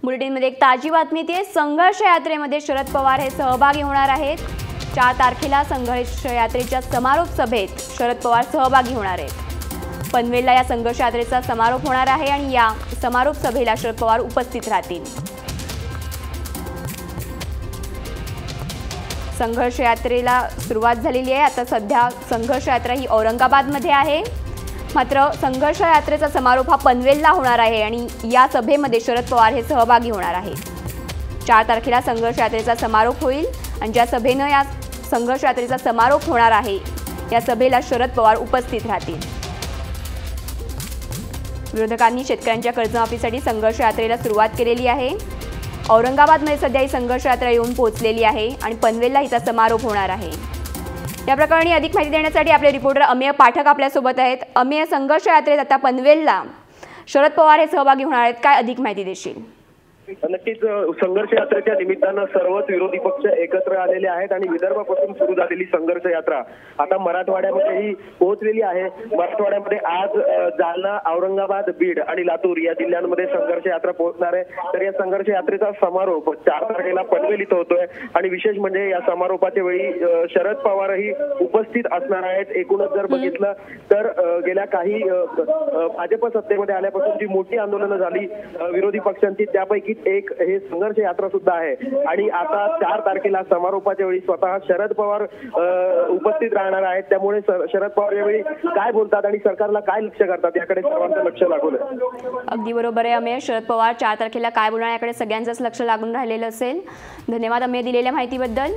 बुलेटिनमध्ये एक ताजी बातमी येते। संघर्ष यात्रेमध्ये शरद पवार हे सहभागी होणार आहेत। 4 तारखेला संघर्ष यात्रेच्या समारोप सभेत शरद पवार सहभागी होणार आहेत। पनवेलला या संघर्ष यात्रेचा समारोप होणार आहे आणि या समारोप सभेला शरद पवार उपस्थित राहतील। संघर्ष यात्रेला सुरुवात झालेली आहे। आता सध्या संघर्ष यात्रा ही औरंगाबादमध्ये आहे, मात्र संघर्ष यात्रेचा समारोप हा पनवेलला होणार आहे आणि या सभेमध्ये शरद पवार हे सहभागी होणार आहेत। 4 तारखेला संघर्ष यात्रेचा समारोप होईल आणि ज्या सभेनं या संघर्ष यात्रेचा समारोप होणार आहे या सभेला शरद पवार उपस्थित राहतील। विरोधकांनी शेतकऱ्यांच्या कर्जमाफीसाठी संघर्ष यात्रेला सुरुवात केलेली आहे। औरंगाबादमध्ये सध्या ही संघर्ष यात्रा येऊन पोहोचलेली आहे आणि पनवेलला हिचा समारोप होणार आहे। या प्रकरणी अधिक माहिती देण्यासाठी आपले रिपोर्टर अमेय पाठक आपल्यासोबत आहेत। अमेय, संघर्ष यात्रेत आता पनवेलला शरद पवार हे सहभागी होणार आहेत, काय अधिक माहिती देशील? नक्कीच संघर्ष यात्रेच्या निमित्तानं सर्वच विरोधी पक्ष एकत्र आलेले आहेत आणि विदर्भापासून सुरू झालेली संघर्ष यात्रा आता मराठवाड्यामध्येही पोहोचलेली आहे। मराठवाड्यामध्ये आज जालना, औरंगाबाद, बीड आणि लातूर या जिल्ह्यांमध्ये संघर्ष यात्रा पोहोचणार आहे। तर या संघर्ष यात्रेचा समारोप 4 तारखेला पनवेल इथं होतोय आणि विशेष म्हणजे या समारोपाच्या वेळी शरद पवारही उपस्थित असणार आहेत। एकूणच जर बघितलं तर गेल्या काही भाजप सत्तेमध्ये आल्यापासून जी मोठी आंदोलनं झाली विरोधी पक्षांची, त्यापैकी एक हे संघर्ष यात्रा सुद्धा आहे आणि आता 4 तारखेला समारोपाच्या वेळी स्वतः शरद पवार उपस्थित राहणार आहेत। त्यामुळे शरद पवार यावेळी काय बोलतात आणि सरकारला काय लक्ष करतात याकडे सर्वांचं लक्ष लागलं। अगदी बरोबर आहे अमेय, शरद पवार 4 तारखेला काय बोलणार याकडे सगळ्यांचंच लक्ष लागून राहिलेलं असेल। धन्यवाद अमेय दिलेल्या माहितीबद्दल।